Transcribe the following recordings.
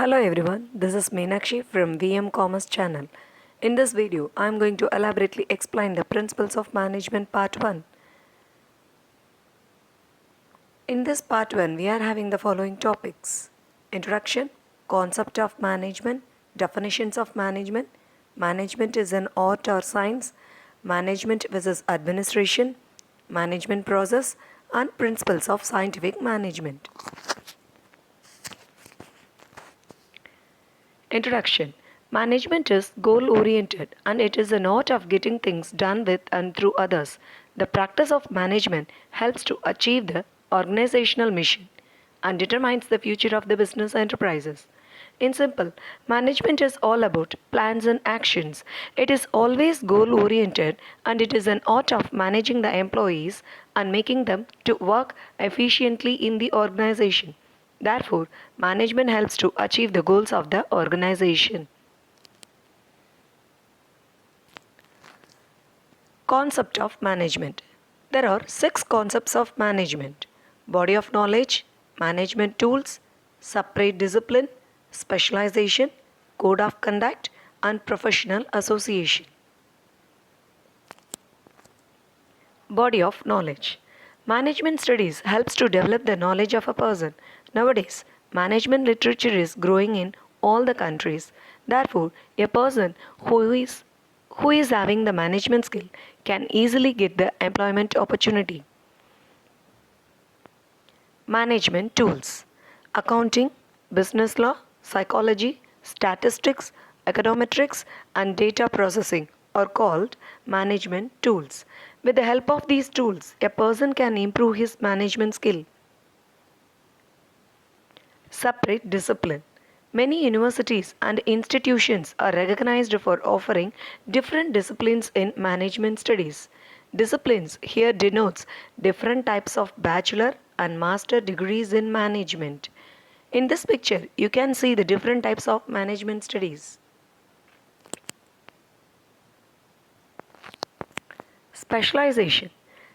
Hello everyone, this is Meenakshi from VM Commerce channel. In this video, I am going to elaborately explain the principles of management part 1. In this part 1, we are having the following topics: introduction, concept of management, definitions of management, management is an art or science, management versus administration, management process, and principles of scientific management. Introduction. Management is goal oriented and it is an art of getting things done with and through others. The practice of management helps to achieve the organizational mission and determines the future of the business enterprises. In simple, management is all about plans and actions. It is always goal oriented and it is an art of managing the employees and making them to work efficiently in the organization. Therefore, management helps to achieve the goals of the organization. Concept of management. There are 6 concepts of management: body of knowledge, management tools, separate discipline, specialization, code of conduct, and professional association. Body of knowledge. Management studies helps to develop the knowledge of a person. Nowadays, management literature is growing in all the countries. Therefore, a person who is having the management skill can easily get the employment opportunity. Management tools. Accounting, business law, psychology, statistics, econometrics, and data processing are called management tools. With the help of these tools, a person can improve his management skill. Separate discipline. Many universities and institutions are recognized for offering different disciplines in management studies. Disciplines here denotes different types of bachelor and master degrees in management. In this picture, you can see the different types of management studies. Specialization.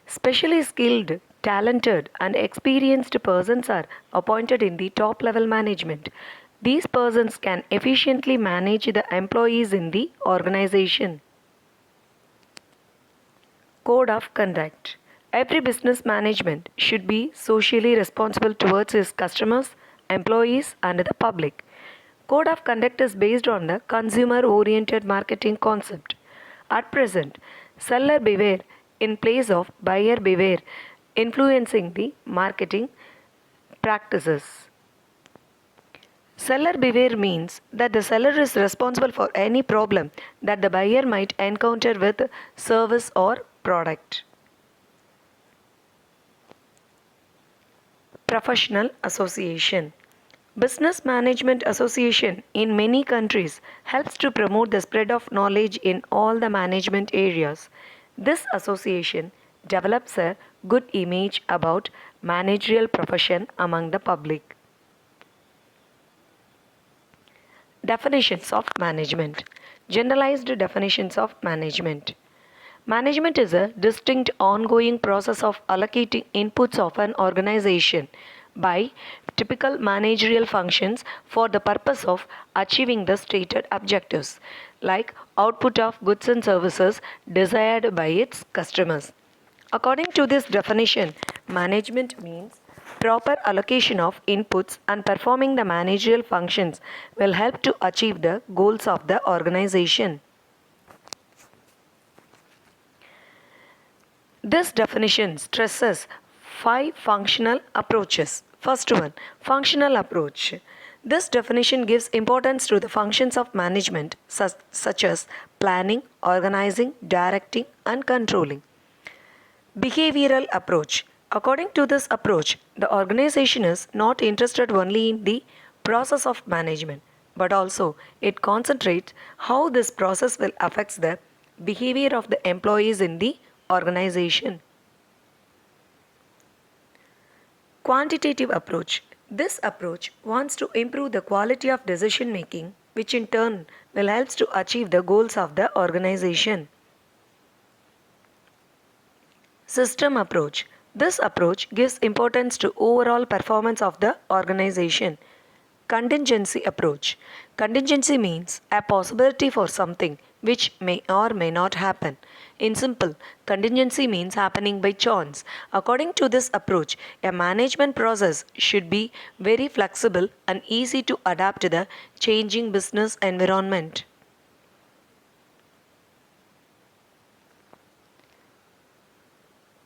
Specially skilled, talented, and experienced persons are appointed in the top level management. These persons can efficiently manage the employees in the organization. Code of conduct. Every business management should be socially responsible towards its customers, employees, and the public. Code of conduct is based on the consumer oriented marketing concept. At present, seller beware in place of buyer beware, influencing the marketing practices. Seller beware means that the seller is responsible for any problem that the buyer might encounter with service or product. Professional association. Business Management Association in many countries helps to promote the spread of knowledge in all the management areas. This association develops a good image about managerial profession among the public. Definitions of management. Generalized definitions of management. Management is a distinct ongoing process of allocating inputs of an organization by typical managerial functions for the purpose of achieving the stated objectives, like output of goods and services desired by its customers. According to this definition, management means proper allocation of inputs and performing the managerial functions will help to achieve the goals of the organization. This definition stresses 5 functional approaches. First one, functional approach. This definition gives importance to the functions of management such as planning, organizing, directing, and controlling. Behavioral approach. According to this approach, the organization is not interested only in the process of management, but also it concentrates how this process will affect the behavior of the employees in the organization. Quantitative approach. This approach wants to improve the quality of decision making, which in turn will help to achieve the goals of the organization. System approach. This approach gives importance to overall performance of the organization. Contingency approach. Contingency means a possibility for something which may or may not happen. In simple, contingency means happening by chance. According to this approach, a management process should be very flexible and easy to adapt to the changing business environment.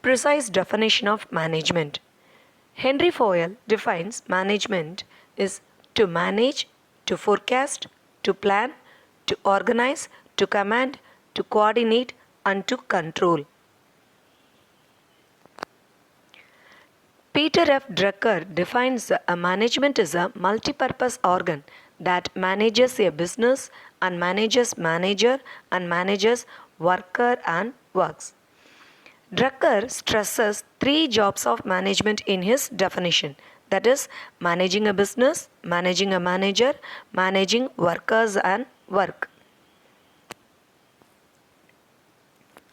Precise definition of management. Henry Fayol defines management is to manage, to forecast, to plan, to organize, to command, to coordinate, and to control. Peter F. Drucker defines a management as a multi-purpose organ that manages a business and manages manager and manages worker and works. Drucker stresses three jobs of management in his definition, that is, managing a business, managing a manager, managing workers and work.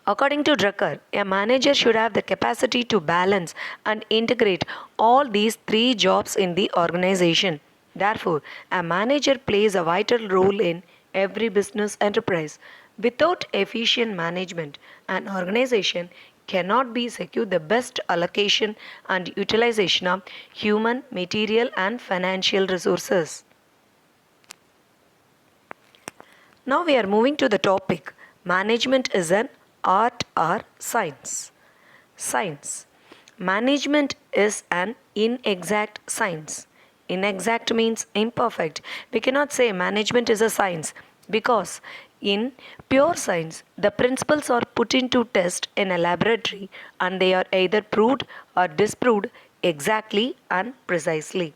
According to Drucker, a manager should have the capacity to balance and integrate all these three jobs in the organization. Therefore, a manager plays a vital role in every business enterprise. Without efficient management, an organization cannot be secure the best allocation and utilization of human, material, and financial resources. Now we are moving to the topic management is an art or science. Science. Management is an inexact science. Inexact means imperfect. We cannot say management is a science because in pure science, the principles are put into test in a laboratory and they are either proved or disproved exactly and precisely.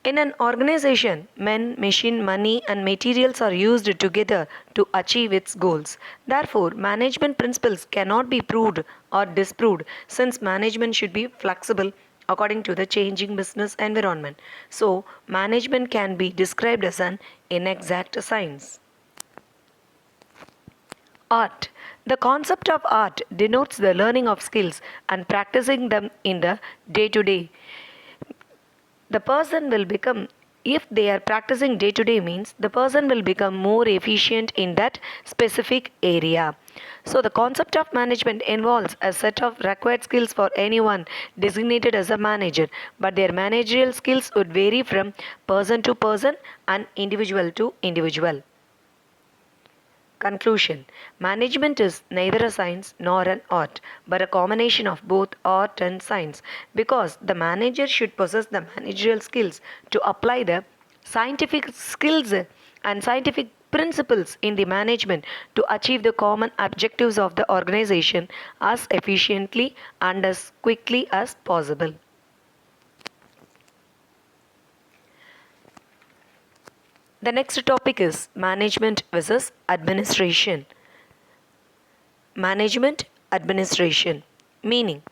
In an organization, men, machine, money, and materials are used together to achieve its goals. Therefore, management principles cannot be proved or disproved since management should be flexible according to the changing business environment. So, management can be described as an inexact science. Art. The concept of art denotes the learning of skills and practicing them in the day to day. The person will become, if they are practicing day to day, means the person will become more efficient in that specific area. So, the concept of management involves a set of required skills for anyone designated as a manager, but their managerial skills would vary from person to person and individual to individual. Conclusion. Management is neither a science nor an art, but a combination of both art and science because the manager should possess the managerial skills to apply the scientific skills and scientific principles in the management to achieve the common objectives of the organization as efficiently and as quickly as possible. The next topic is management versus administration. Management, administration. Meaning,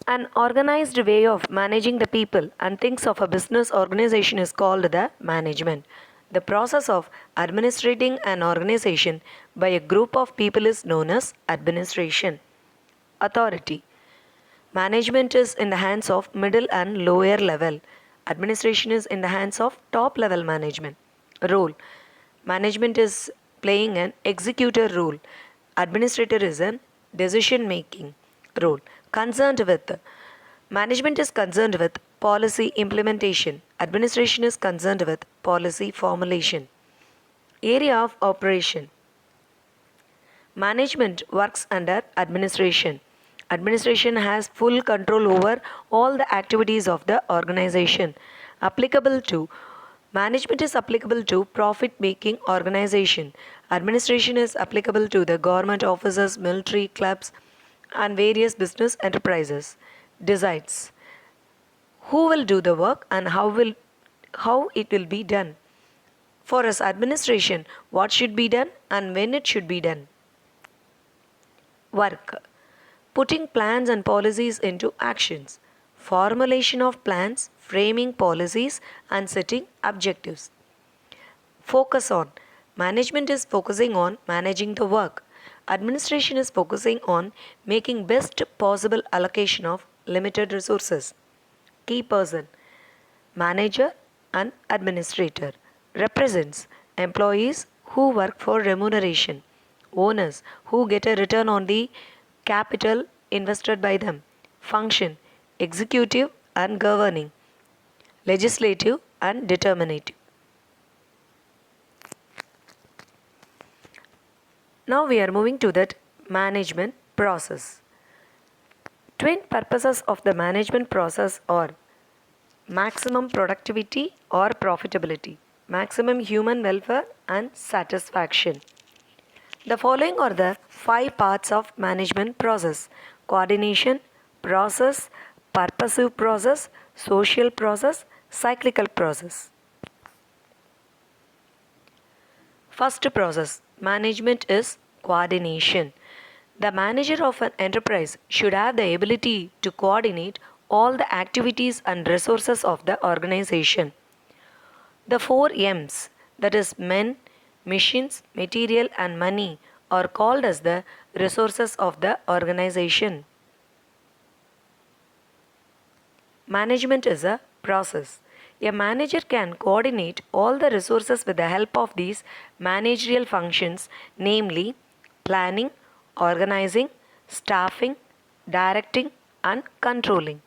an organized way of managing the people and things of a business organization is called the management. The process of administrating an organization by a group of people is known as administration. Authority. Management is in the hands of middle and lower level. Administration is in the hands of top level management. Role. Management is playing an executor role. Administrator is an decision making role. Concerned with. Management is concerned with policy implementation. Administration is concerned with policy formulation. Area of operation. Management works under administration. Administration has full control over all the activities of the organization. Applicable to. Management is applicable to profit making organization. Administration is applicable to the government offices, military clubs, and various business enterprises. Decides who will do the work and how it will be done. For us administration, what should be done and when it should be done. Work. Putting plans and policies into actions. Formulation of plans, framing policies, and setting objectives. Focus on. Management is focusing on managing the work. Administration is focusing on making best possible allocation of limited resources. Key person. Manager and administrator represents employees who work for remuneration, owners who get a return on the capital invested by them, function executive and governing, legislative and determinative. Now we are moving to that management process. Twin purposes of the management process are maximum productivity or profitability, maximum human welfare and satisfaction. The following are the 5 parts of management process: coordination, process, purposive process, social process, cyclical process. First process, management is coordination. The manager of an enterprise should have the ability to coordinate all the activities and resources of the organization. The 4 M's, that is men, machines, material and money, are called as the resources of the organization. Management is a process. A manager can coordinate all the resources with the help of these managerial functions, namely planning, organizing, staffing, directing, and controlling.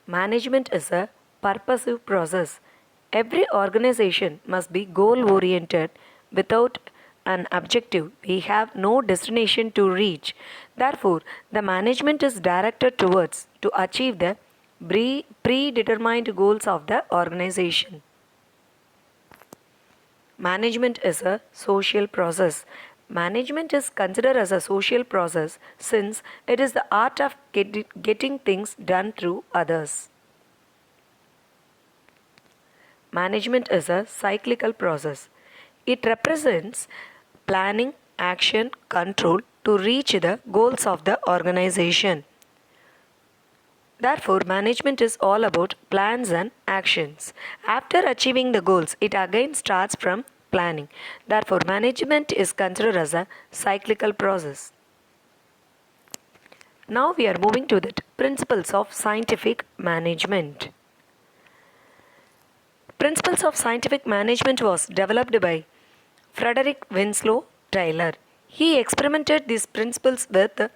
Management is a purposive process. Every organization must be goal oriented. Without an objective, we have no destination to reach. Therefore, the management is directed towards to achieve the predetermined goals of the organization. Management is a social process. Management is considered as a social process since it is the art of getting things done through others. Management is a cyclical process. It represents planning, action, control to reach the goals of the organization. Therefore, management is all about plans and actions. After achieving the goals, it again starts from planning. Therefore, management is considered as a cyclical process. Now we are moving to the principles of scientific management. Principles of scientific management was developed by Frederick Winslow Taylor. He experimented these principles with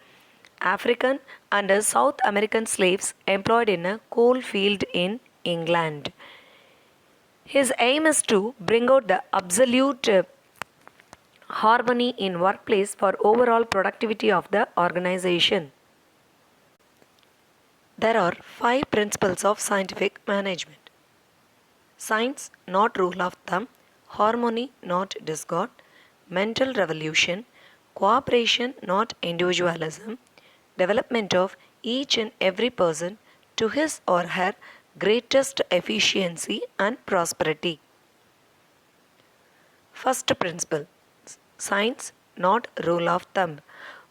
African and South American slaves employed in a coal field in England. His aim is to bring out the absolute harmony in workplace for overall productivity of the organization. There are 5 principles of scientific management. Science, not rule of thumb; harmony, not discord; mental revolution; cooperation, not individualism; development of each and every person to his or her greatest efficiency and prosperity. First principle, science, not rule of thumb.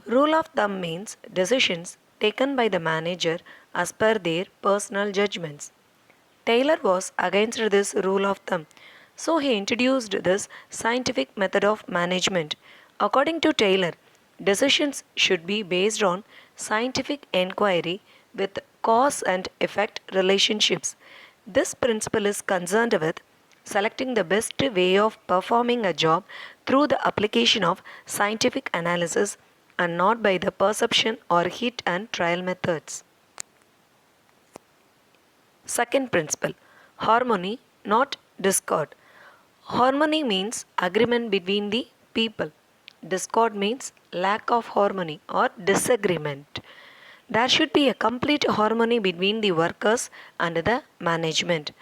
Rule of thumb means decisions taken by the manager as per their personal judgments. Taylor was against this rule of thumb, so he introduced this scientific method of management. According to Taylor, decisions should be based on scientific inquiry with cause and effect relationships. This principle is concerned with selecting the best way of performing a job through the application of scientific analysis and not by the perception or hit and trial methods. Second principle, harmony, not discord. Harmony means agreement between the people. Discord means lack of harmony or disagreement. There should be a complete harmony between the workers and the management.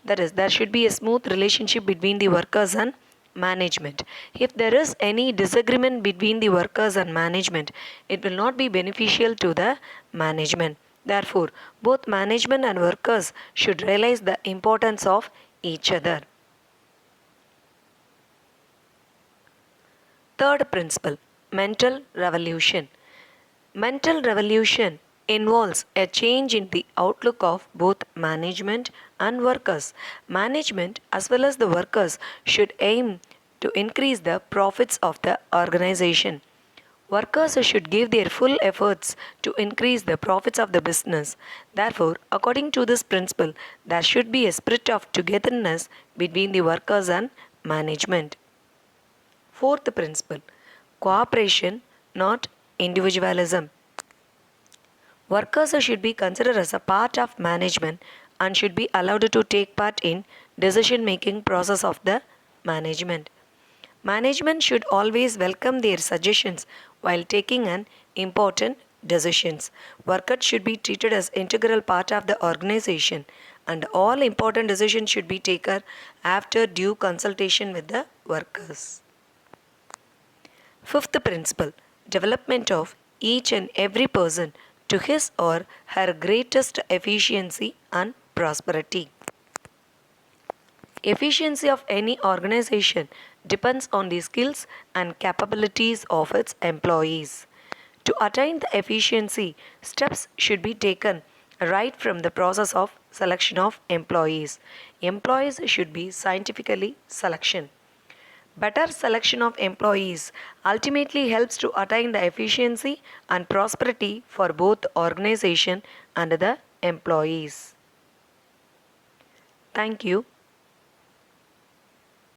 That is, there should be a smooth relationship between the workers and management. If there is any disagreement between the workers and management, it will not be beneficial to the management. Therefore, both management and workers should realize the importance of each other. Third principle, mental revolution. Mental revolution involves a change in the outlook of both management and workers. Management as well as the workers should aim to increase the profits of the organization. Workers should give their full efforts to increase the profits of the business. Therefore, according to this principle, there should be a spirit of togetherness between the workers and management. Fourth principle, cooperation, not individualism. Workers should be considered as a part of management and should be allowed to take part in decision making process of the management. Management should always welcome their suggestions while taking an important decisions. Workers should be treated as integral part of the organization and all important decisions should be taken after due consultation with the workers. Fifth principle, development of each and every person to his or her greatest efficiency and prosperity. Efficiency of any organization depends on the skills and capabilities of its employees. To attain the efficiency, steps should be taken right from the process of selection of employees. Employees should be scientifically selection. Better selection of employees ultimately helps to attain the efficiency and prosperity for both the organization and the employees. Thank you.